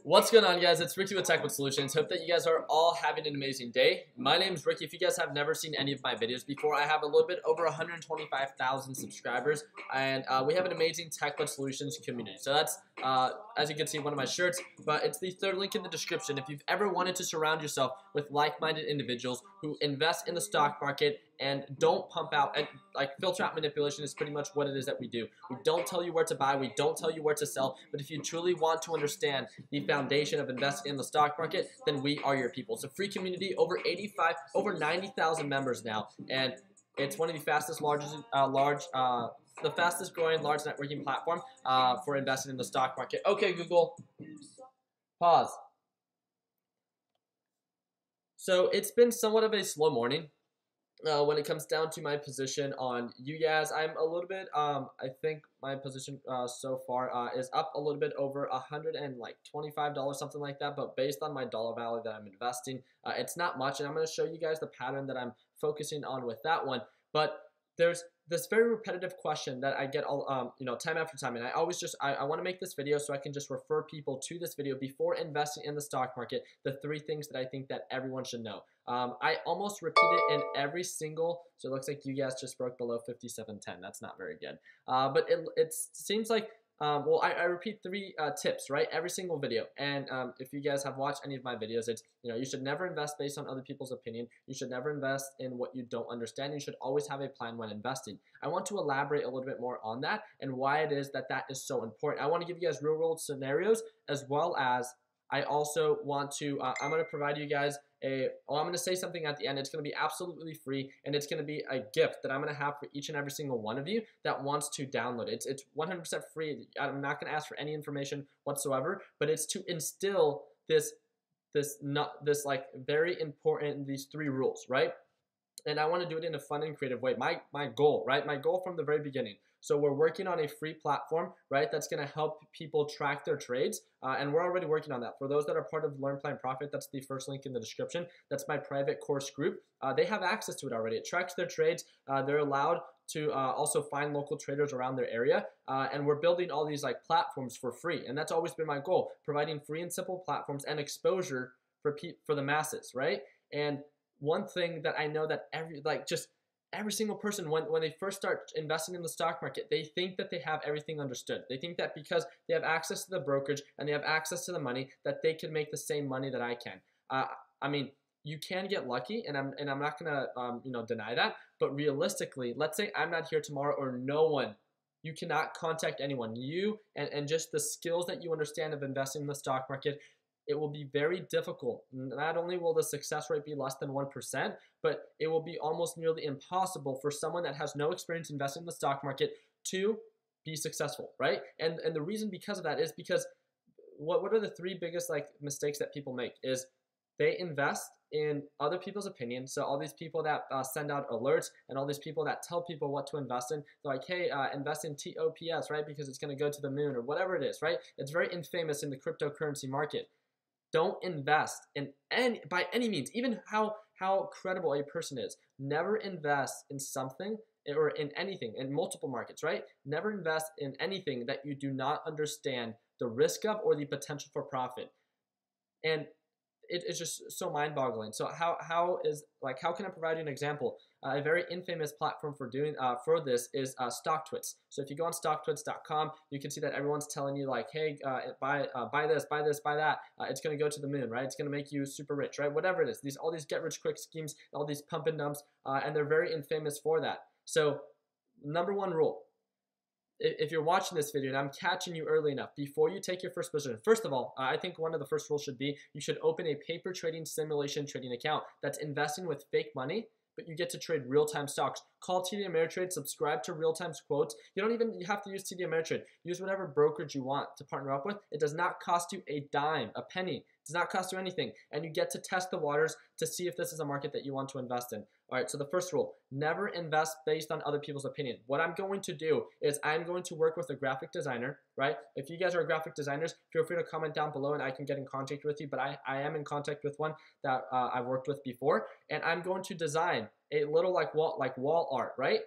What's going on, guys? It's Ricky with TechWith Solutions. Hope that you guys are all having an amazing day. My name is Ricky. If you guys have never seen any of my videos before, I have a little bit over 125,000 subscribers, and we have an amazing TechWith Solutions community. So that's, as you can see, one of my shirts, but it's the third link in the description. If you've ever wanted to surround yourself with like-minded individuals who invest in the stock market and don't pump out, and like filter out manipulation is pretty much what it is that we do. We don't tell you where to buy, we don't tell you where to sell, but if you truly want to understand the foundation of investing in the stock market, then we are your people. It's a free community, over 90,000 members now, and it's one of the fastest, the fastest growing large networking platform for investing in the stock market. Okay, Google, pause. So it's been somewhat of a slow morning. When it comes down to my position on you guys, I'm a little bit, I think my position so far is up a little bit over $125, something like that, but based on my dollar value that I'm investing, it's not much, and I'm going to show you guys the pattern that I'm focusing on with that one. But there's this very repetitive question that I get all, time after time, and I always just, I want to make this video so I can just refer people to this video before investing in the stock market, the 3 things that I think that everyone should know. I almost repeat it in every single, so it looks like you guys just broke below 57.10. That's not very good. But it seems like, well, I repeat 3 tips, right? Every single video. And if you guys have watched any of my videos, it's, you should never invest based on other people's opinion. You should never invest in what you don't understand. You should always have a plan when investing. I want to elaborate a little bit more on that and why it is that that is so important. I want to give you guys real world scenarios, as well as I also want to, I'm going to provide you guys I'm going to say something at the end. It's going to be absolutely free, and it's going to be a gift that I'm going to have for each and every single one of you that wants to download it. It's 100% free. I'm not going to ask for any information whatsoever, but it's to instill this like very important, these 3 rules, right? And I want to do it in a fun and creative way. My goal, right? My goal from the very beginning. So we're working on a free platform, right, that's going to help people track their trades, and we're already working on that. For those that are part of Learn, Plan, Profit, that's the first link in the description. That's my private course group. They have access to it already. It tracks their trades. They're allowed to also find local traders around their area, and we're building all these like platforms for free, and that's always been my goal, providing free and simple platforms and exposure for the masses, right? And one thing that I know that every single person, when they first start investing in the stock market, they think that they have everything understood. They think that because they have access to the brokerage and they have access to the money, that they can make the same money that I can. I mean, you can get lucky, and I'm not gonna deny that. But realistically, let's say I'm not here tomorrow, or no one. You cannot contact anyone. You and just the skills that you understand of investing in the stock market, it will be very difficult. Not only will the success rate be less than 1%, but it will be almost nearly impossible for someone that has no experience investing in the stock market to be successful, right? And the reason because of that is because what are the 3 biggest mistakes that people make is they invest in other people's opinions. So all these people that send out alerts and all these people that tell people what to invest in, they're like, hey, invest in TOPS, right? Because it's going to go to the moon, or whatever it is, right? It's very infamous in the cryptocurrency market. Don't invest in by any means, even how credible a person is. Never invest in something or in anything, in multiple markets, right? Never invest in anything that you do not understand the risk of or the potential for profit. And it's just so mind-boggling. So how can I provide you an example? A very infamous platform for doing for this is StockTwits. So if you go on stocktwits.com, you can see that everyone's telling you like, hey, buy this, buy this, buy that. It's going to go to the moon, right? It's going to make you super rich, right? Whatever it is, all these get-rich-quick schemes, all these pump and dumps, and they're very infamous for that. So number 1 rule. If you're watching this video and I'm catching you early enough, before you take your first position, first of all, I think one of the first rules should be you should open a paper trading simulation trading account that's investing with fake money, but you get to trade real-time stocks. Call TD Ameritrade, subscribe to real-time quotes. You don't even have to use TD Ameritrade. Use whatever brokerage you want to partner up with. It does not cost you a dime, a penny. It does not cost you anything. And you get to test the waters to see if this is a market that you want to invest in. All right, so the first rule, never invest based on other people's opinion. What I'm going to do is I'm going to work with a graphic designer, right? If you guys are graphic designers, feel free to comment down below and I can get in contact with you, but I am in contact with one that I've worked with before, and I'm going to design a little wall art, right?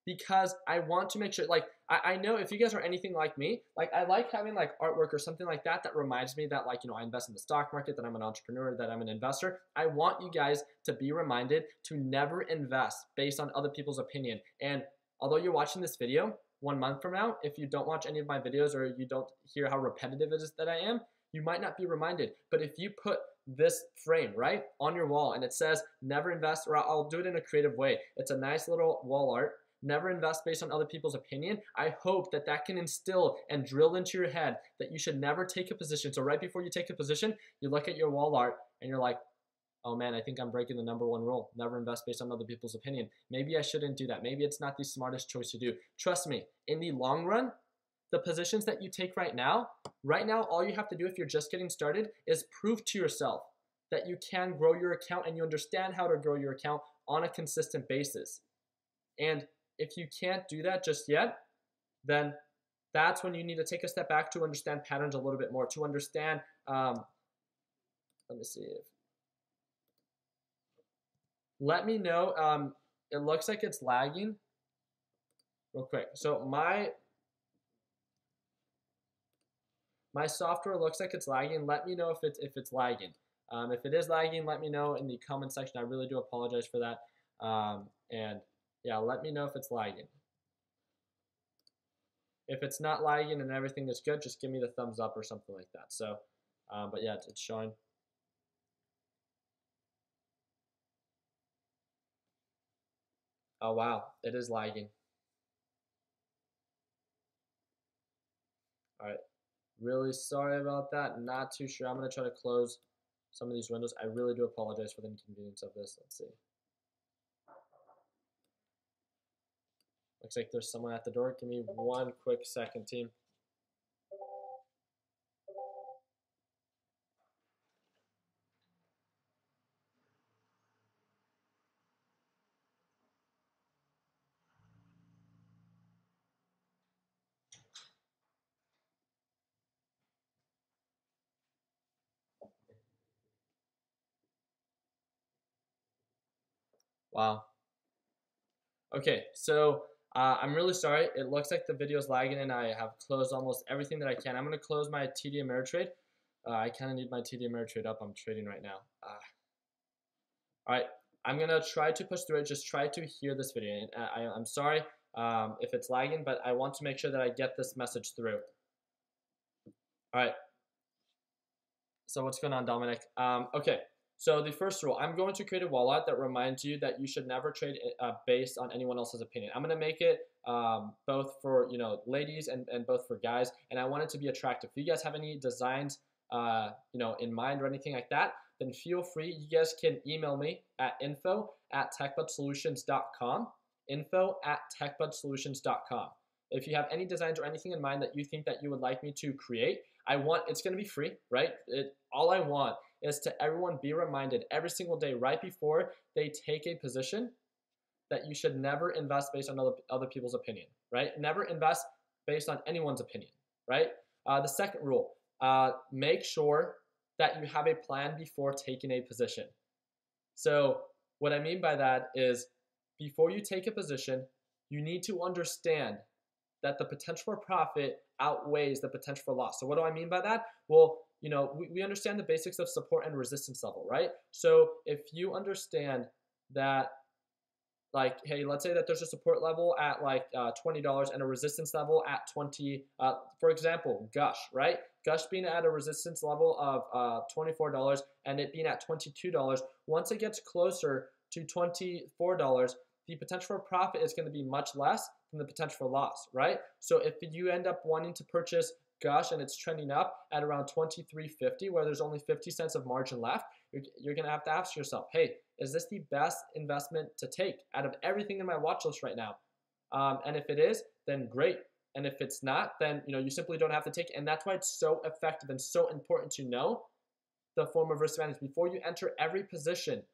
Because I want to make sure, I know if you guys are anything like me, like I like having like artwork or something like that that reminds me that like, you know, I invest in the stock market, that I'm an entrepreneur, that I'm an investor. I want you guys to be reminded to never invest based on other people's opinion. And although you're watching this video 1 month from now, if you don't watch any of my videos or you don't hear how repetitive it is that I am, you might not be reminded. But if you put this frame right on your wall and it says never invest, or I'll do it in a creative way, it's a nice little wall art, never invest based on other people's opinion. I hope that that can instill and drill into your head that you should never take a position. So right before you take a position, you look at your wall art and you're like, oh man, I think I'm breaking the #1 rule. Never invest based on other people's opinion. Maybe I shouldn't do that. Maybe it's not the smartest choice to do. Trust me, in the long run, the positions that you take right now, all you have to do if you're just getting started is prove to yourself that you can grow your account and you understand how to grow your account on a consistent basis. And if you can't do that just yet, then that's when you need to take a step back to understand patterns a little bit more, to understand, let me see if, let me know, it looks like it's lagging real quick. So my software looks like it's lagging. Let me know if it's lagging. If it is lagging, let me know in the comment section. I really do apologize for that. And yeah, let me know if it's lagging. If it's not lagging and everything is good, just give me the thumbs up or something like that. So, but yeah, it's showing. Oh wow, it is lagging. All right, really sorry about that. Not too sure. I'm gonna try to close some of these windows. I really do apologize for the inconvenience of this. Let's see. Looks like there's someone at the door. Give me one quick second, team. Wow. Okay, so I'm really sorry. It looks like the video is lagging and I have closed almost everything that I can. I'm going to close my TD Ameritrade. I kind of need my TD Ameritrade up. I'm trading right now. All right, I'm going to try to push through it. Just try to hear this video. And I'm sorry if it's lagging, but I want to make sure that I get this message through. All right. So what's going on, Dominic? Okay. So the first rule, I'm going to create a wallet that reminds you that you should never trade based on anyone else's opinion. I'm going to make it both for, you know, ladies and both for guys, and I want it to be attractive. If you guys have any designs, you know, in mind or anything like that, then feel free. You guys can email me at info@techbudsolutions.com, info@techbudsolutions.com. If you have any designs or anything in mind that you think that you would like me to create, it's going to be free, right? All I want is to everyone be reminded every single day right before they take a position that you should never invest based on other people's opinion, right? Never invest based on anyone's opinion, right? The second rule, make sure that you have a plan before taking a position. So what I mean by that is before you take a position, you need to understand that the potential for profit outweighs the potential for loss. So what do I mean by that? Well, you know, we understand the basics of support and resistance level, right? So if you understand that, like, hey, let's say that there's a support level at like $20 and a resistance level at 20, for example, Gush, right? Gush being at a resistance level of $24 and it being at $22, once it gets closer to $24, the potential for profit is going to be much less than the potential for loss, right? So if you end up wanting to purchase Gush and it's trending up at around $23.50, where there's only 50 cents of margin left, you're going to have to ask yourself, hey, is this the best investment to take out of everything in my watch list right now? And if it is, then great. And if it's not, then you simply don't have to take it. And that's why it's so effective and so important to know the form of risk management. Before you enter every position,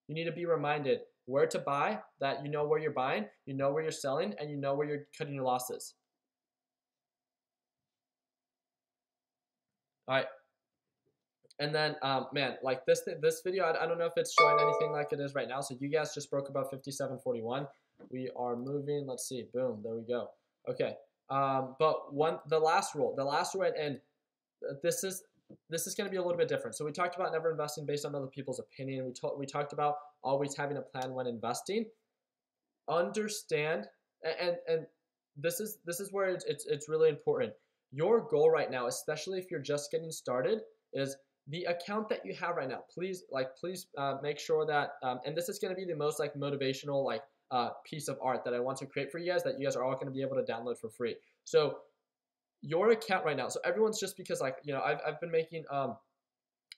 you need to be reminded where to buy, that you know where you're buying, you know where you're selling, and you know where you're cutting your losses. All right. And then, man, like this video, I don't know if it's showing anything like it is right now. So you guys just broke about 57.41. We are moving. Let's see. Boom. There we go. Okay. But the last rule, and this is going to be a little bit different. So we talked about never investing based on other people's opinion. We talked about always having a plan when investing. Understand, and this is where it's really important. Your goal right now, especially if you're just getting started, is the account that you have right now. Please make sure that and this is going to be the most like motivational piece of art that I want to create for you guys, that you guys are all going to be able to download for free. So your account right now, so everyone's just because I've been making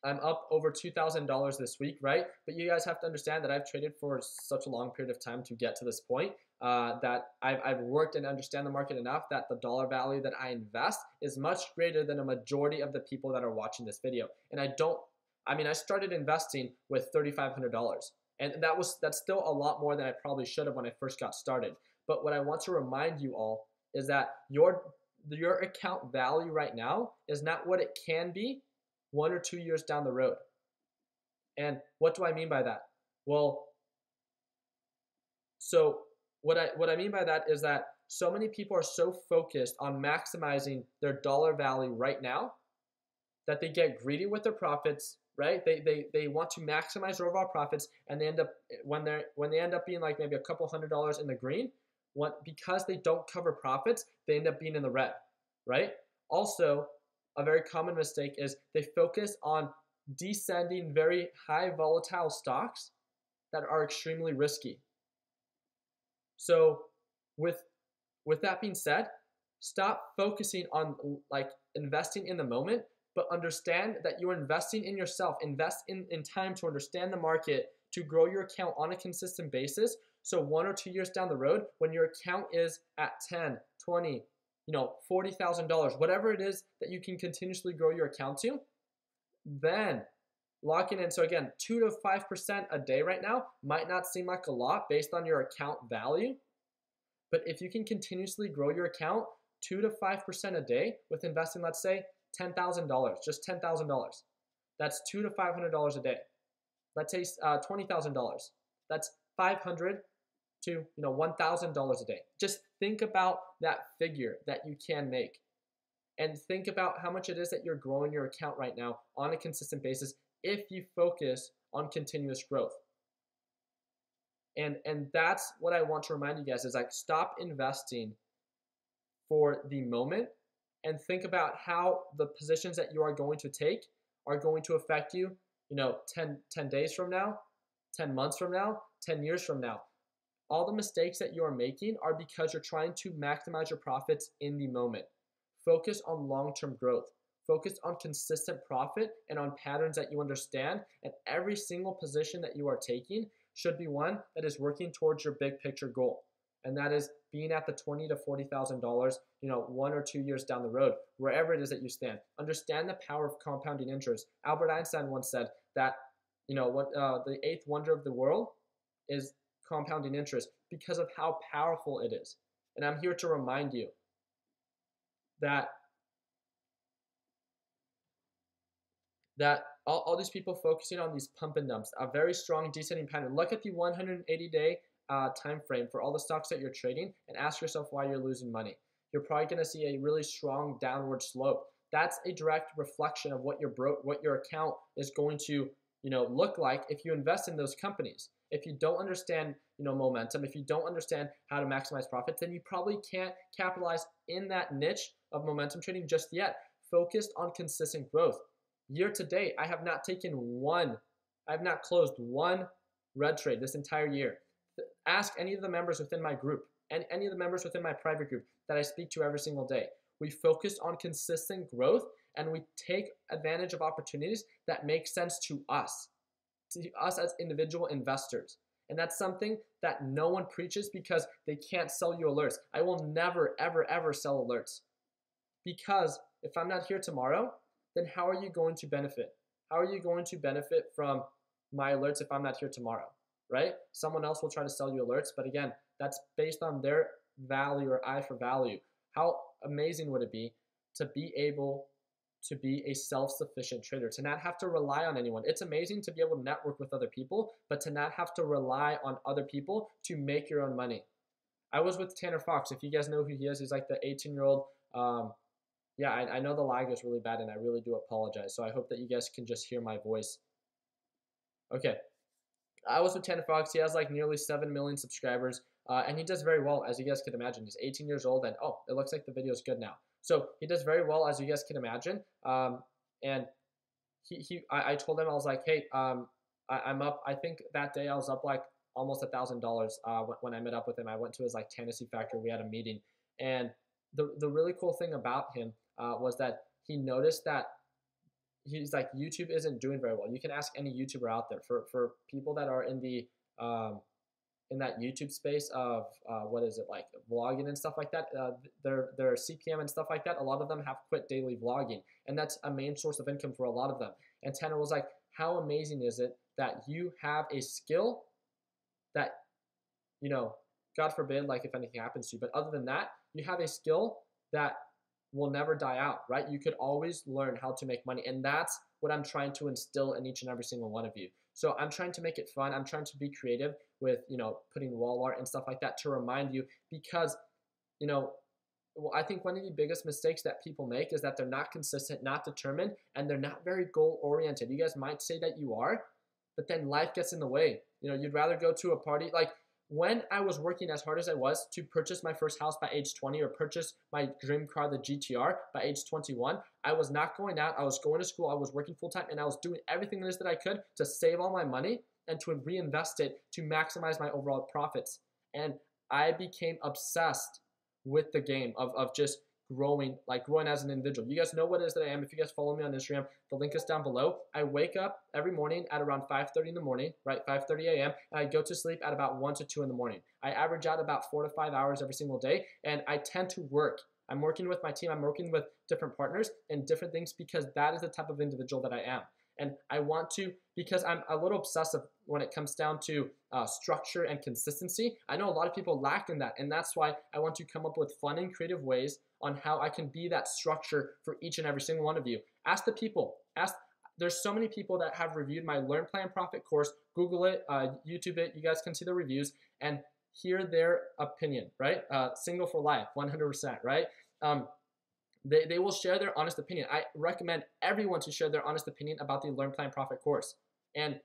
I'm up over $2,000 this week, right? But you guys have to understand that I've traded for such a long period of time to get to this point, that I've worked and understand the market enough that the dollar value that I invest is much greater than a majority of the people that are watching this video. And I started investing with $3,500, and that's still a lot more than I probably should have when I first got started. But what I want to remind you all is that your account value right now is not what it can be 1 or 2 years down the road. And what do I mean by that? Well, so what I mean by that is that so many people are so focused on maximizing their dollar value right now that they get greedy with their profits, right? They want to maximize their overall profits, and they end up when they end up being like maybe a couple $100 in the green, because they don't cover profits, they end up being in the red, right? Also, a very common mistake is they focus on descending very high volatile stocks that are extremely risky. So with that being said, stop focusing on investing in the moment, but understand that you're investing in yourself. Invest in time to understand the market, to grow your account on a consistent basis. So 1 or 2 years down the road, when your account is at 10, 20, $40,000, whatever it is that you can continuously grow your account to, then lock it in. So again, 2 to 5% a day right now might not seem like a lot based on your account value, but if you can continuously grow your account 2 to 5% a day with investing, let's say $10,000, just $10,000, that's $200 to $500 a day. Let's say $20,000, that's $500 to $1,000 a day. Just think about that figure that you can make, and think about how much it is that you're growing your account right now on a consistent basis if you focus on continuous growth. And that's what I want to remind you guys is stop investing for the moment and think about how the positions that you are going to take are going to affect you 10 days from now, 10 months from now, 10 years from now. All the mistakes that you are making are because you're trying to maximize your profits in the moment. Focus on long-term growth. Focus on consistent profit and on patterns that you understand. And every single position that you are taking should be one that is working towards your big picture goal. And that is being at the $20,000 to $40,000, 1 or 2 years down the road, wherever it is that you stand. Understand the power of compounding interest. Albert Einstein once said that, the eighth wonder of the world is compounding interest because of how powerful it is. And I'm here to remind you that all these people focusing on these pump and dumps, a very strong descending pattern. Look at the 180-day time frame for all the stocks that you're trading and ask yourself why you're losing money. You're probably going to see a really strong downward slope. That's a direct reflection of what your account is going to look like if you invest in those companies. If you don't understand momentum, if you don't understand how to maximize profits, then you probably can't capitalize in that niche of momentum trading just yet. Focused on consistent growth. Year to date, I have not closed one red trade this entire year. Ask any of the members within my group and any of the members within my private group that I speak to every single day. We focus on consistent growth, and we take advantage of opportunities that make sense to us as individual investors. And that's something that no one preaches because they can't sell you alerts. I will never, ever, ever sell alerts, because if I'm not here tomorrow, then how are you going to benefit? How are you going to benefit from my alerts if I'm not here tomorrow, right? Someone else will try to sell you alerts, but again, that's based on their value or eye for value. How amazing would it be to be able to be a self-sufficient trader, to not have to rely on anyone? It's amazing to be able to network with other people, but to not have to rely on other people to make your own money. I was with Tanner Fox. If you guys know who he is, he's like the 18-year-old. Yeah, I know the lag is really bad, and I really do apologize. So I hope that you guys can just hear my voice. Okay. I was with Tanner Fox. He has like nearly 7 million subscribers, and he does very well, as you guys could imagine. He's 18 years old, and oh, it looks like the video is good now. So he does very well, as you guys can imagine. And I told him, I was like, hey, I'm up. I think that day I was up like almost $1,000 when I met up with him. I went to his like Tennessee factory. We had a meeting, and the really cool thing about him was that he noticed that he's like, YouTube isn't doing very well. You can ask any YouTuber out there. For people that are in the in that YouTube space of what is it, like vlogging and stuff like that, their CPM and stuff like that, a lot of them have quit daily vlogging, and that's a main source of income for a lot of them. And Tanner was like, how amazing is it that you have a skill that, you know, God forbid, like if anything happens to you, but other than that, you have a skill that will never die out, right? You could always learn how to make money, and that's what I'm trying to instill in each and every single one of you. So I'm trying to make it fun. I'm trying to be creative with, you know, putting wall art and stuff like that to remind you, because, you know, well, I think one of the biggest mistakes that people make is that they're not consistent, not determined, and they're not very goal oriented. You guys might say that you are, but then life gets in the way. You know, you'd rather go to a party. Like when I was working as hard as I was to purchase my first house by age 20 or purchase my dream car, the GTR, by age 21, I was not going out. I was going to school. I was working full time, and I was doing everything it is that I could to save all my money and to reinvest it to maximize my overall profits. And I became obsessed with the game of just growing as an individual. You guys know what it is that I am. If you guys follow me on Instagram, the link is down below. I wake up every morning at around 5:30 in the morning, right? 5:30 a.m. and I go to sleep at about 1 to 2 in the morning. I average out about 4 to 5 hours every single day, and I tend to work. I'm working with my team. I'm working with different partners and different things, because that is the type of individual that I am. And I want to, because I'm a little obsessive when it comes down to structure and consistency. I know a lot of people lack in that, and that's why I want to come up with fun and creative ways on how I can be that structure for each and every single one of you. Ask the people. There's so many people that have reviewed my Learn, Plan, Profit course. Google it, YouTube it. You guys can see the reviews and hear their opinion, right? Single for life, 100%, right? They will share their honest opinion. I recommend everyone to share their honest opinion about the Learn, Plan, Profit course. And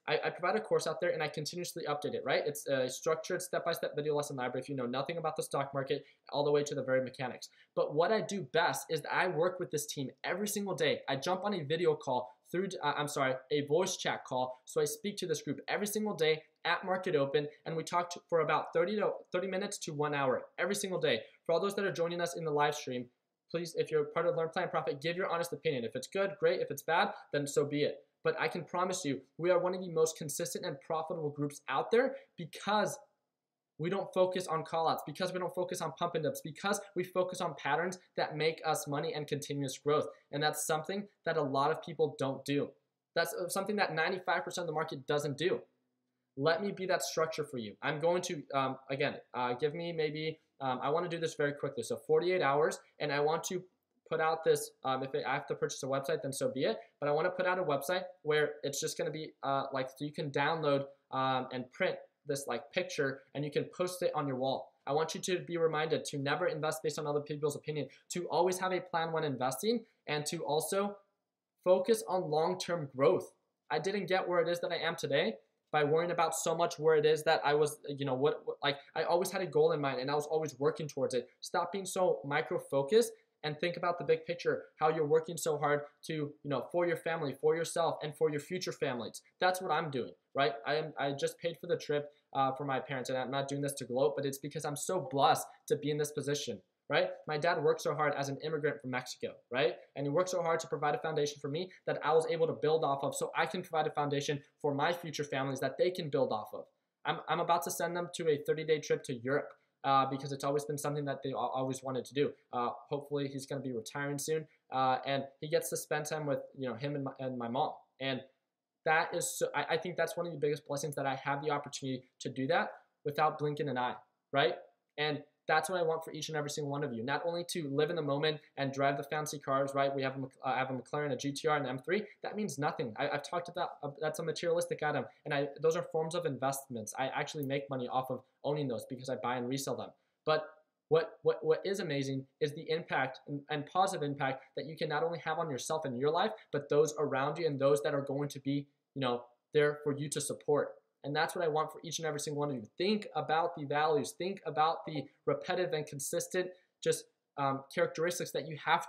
I provide a course out there, and I continuously update it, right? It's a structured step-by-step video lesson library if you know nothing about the stock market, all the way to the very mechanics. But what I do best is that I work with this team every single day. I jump on a video call through, a voice chat call. So I speak to this group every single day at Market Open, and we talk for about 30 minutes to 1 hour every single day. For all those that are joining us in the live stream, please, if you're part of Learn, Plan, Profit, give your honest opinion. If it's good, great. If it's bad, then so be it. But I can promise you, we are one of the most consistent and profitable groups out there, because we don't focus on callouts, because we don't focus on pump and dumps, because we focus on patterns that make us money and continuous growth. And that's something that a lot of people don't do. That's something that 95% of the market doesn't do. Let me be that structure for you. I'm going to, give me maybe, I want to do this very quickly. So 48 hours, and I want to put out this, if I have to purchase a website, then so be it. But I want to put out a website where it's just going to be so you can download and print this like picture, and you can post it on your wall. I want you to be reminded to never invest based on other people's opinion, to always have a plan when investing, and to also focus on long-term growth. I didn't get where it is that I am today by worrying about so much where it is that I was, I always had a goal in mind, and I was always working towards it. Stop being so micro-focused and think about the big picture, how you're working so hard to, for your family, for yourself, and for your future families. That's what I'm doing, right? I just paid for the trip for my parents, and I'm not doing this to gloat, but it's because I'm so blessed to be in this position, right? My dad worked so hard as an immigrant from Mexico, right? And he worked so hard to provide a foundation for me that I was able to build off of, so I can provide a foundation for my future families that they can build off of. I'm about to send them to a 30-day trip to Europe. Because it's always been something that they always wanted to do. Hopefully he's going to be retiring soon, and he gets to spend time with him and my mom. And that is so, I think that's one of the biggest blessings, that I have the opportunity to do that without blinking an eye, right? And that's what I want for each and every single one of you. Not only to live in the moment and drive the fancy cars, right? I have a McLaren, a GTR, and an M3. That means nothing. I've talked about that's a materialistic item, and those are forms of investments. I actually make money off of owning those because I buy and resell them. But what is amazing is the impact and positive impact that you can not only have on yourself and your life, but those around you and those that are going to be, there for you to support. And that's what I want for each and every single one of you. Think about the values. Think about the repetitive and consistent characteristics that you have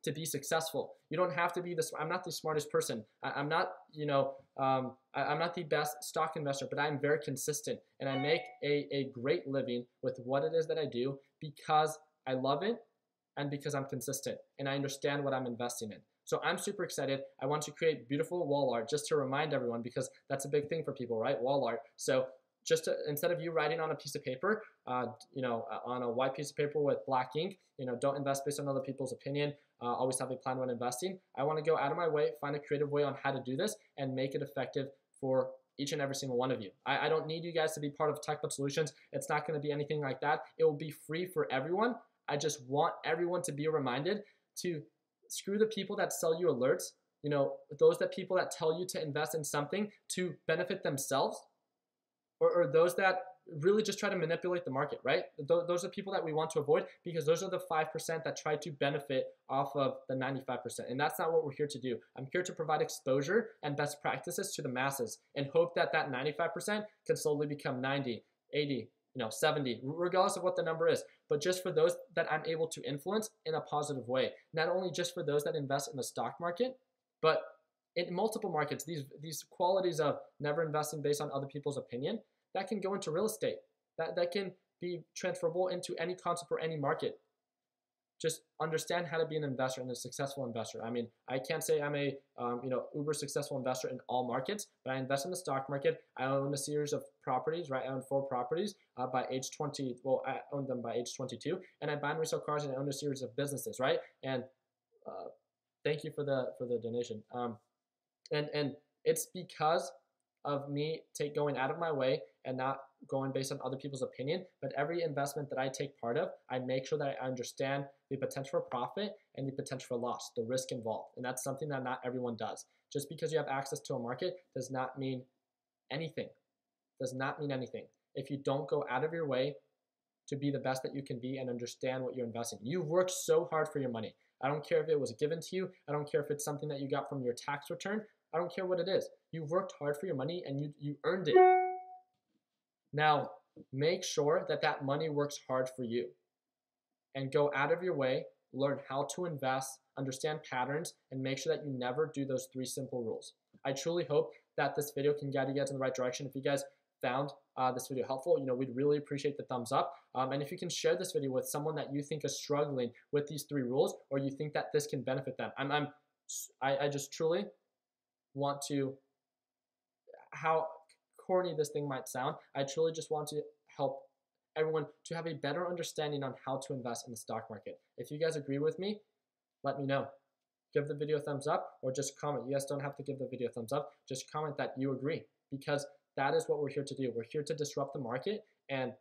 to be successful. You don't have to be this. I'm not the smartest person. I'm not, I'm not the best stock investor, but I'm very consistent, and I make a great living with what it is that I do because I love it and because I'm consistent and I understand what I'm investing in. So I'm super excited. I want to create beautiful wall art just to remind everyone, because that's a big thing for people, right? Wall art. So instead of you writing on a piece of paper, on a white piece of paper with black ink, don't invest based on other people's opinion. Always have a plan when investing. I want to go out of my way, find a creative way on how to do this and make it effective for each and every single one of you. I don't need you guys to be part of TechBud Solutions. It's not going to be anything like that. It will be free for everyone. I just want everyone to be reminded to screw the people that sell you alerts, those people that tell you to invest in something to benefit themselves, or those that really just try to manipulate the market, right? Those are people that we want to avoid, because those are the 5% that try to benefit off of the 95%. And that's not what we're here to do. I'm here to provide exposure and best practices to the masses and hope that 95% can slowly become 90, 80, 70, regardless of what the number is, but just for those that I'm able to influence in a positive way. Not only just for those that invest in the stock market, but in multiple markets. These qualities of never investing based on other people's opinion, that can go into real estate. That can be transferable into any concept or any market. Just understand how to be an investor and a successful investor. I mean, I can't say I'm a uber successful investor in all markets, but I invest in the stock market. I own a series of properties, right? I own 4 properties by age 20. Well, I owned them by age 22, and I buy and resell cars, and I own a series of businesses, right? And thank you for the donation. And it's because of me going out of my way and not going based on other people's opinion. But every investment that I take part of, I make sure that I understand the potential for profit and the potential for loss, the risk involved. And that's something that not everyone does. Just because you have access to a market does not mean anything. Does not mean anything if you don't go out of your way to be the best that you can be and understand what you're investing. You've worked so hard for your money. I don't care if it was given to you. I don't care if it's something that you got from your tax return. I don't care what it is. You've worked hard for your money and you earned it. Now, make sure that money works hard for you, and go out of your way, learn how to invest, understand patterns, and make sure that you never do those 3 simple rules. I truly hope that this video can guide you guys in the right direction. If you guys found this video helpful, we'd really appreciate the thumbs up. And if you can share this video with someone that you think is struggling with these 3 rules, or you think that this can benefit them. I just truly want to, how corny this thing might sound, I truly just want to help everyone to have a better understanding on how to invest in the stock market. If you guys agree with me, let me know. Give the video a thumbs up, or just comment. You guys don't have to give the video a thumbs up. Just comment that you agree, because that is what we're here to do. We're here to disrupt the market and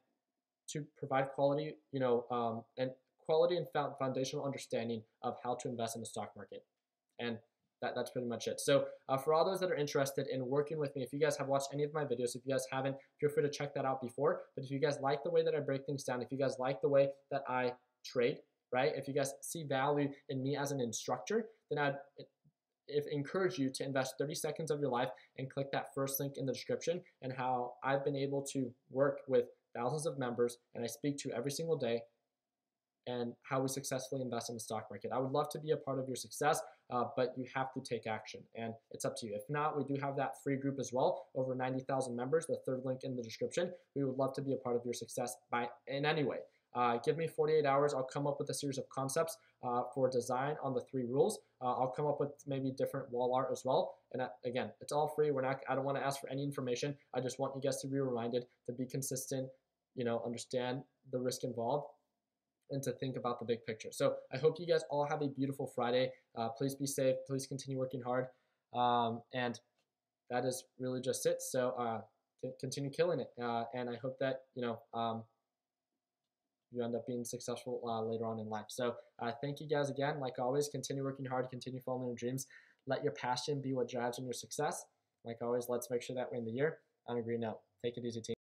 to provide quality, and quality and foundational understanding of how to invest in the stock market. And that's pretty much it. So for all those that are interested in working with me, if you guys have watched any of my videos, if you guys haven't, feel free to check that out before. But if you guys like the way that I break things down, if you guys like the way that I trade, right? If you guys see value in me as an instructor, then I'd encourage you to invest 30 seconds of your life and click that first link in the description, and how I've been able to work with thousands of members and I speak to every single day, and how we successfully invest in the stock market. I would love to be a part of your success, but you have to take action, and it's up to you. If not, we do have that free group as well, over 90,000 members, the 3rd link in the description. We would love to be a part of your success in any way. Give me 48 hours. I'll come up with a series of concepts for design on the 3 rules. I'll come up with maybe different wall art as well. And again, it's all free. I don't want to ask for any information. I just want you guys to be reminded to be consistent, understand the risk involved, and to think about the big picture. So I hope you guys all have a beautiful Friday. Please be safe. Please continue working hard. And that is really just it. So continue killing it. And I hope that, you end up being successful later on in life. So thank you guys again. Like always, continue working hard, continue following your dreams. Let your passion be what drives in your success. Like always, let's make sure that we end the year on a green note. Take it easy, team.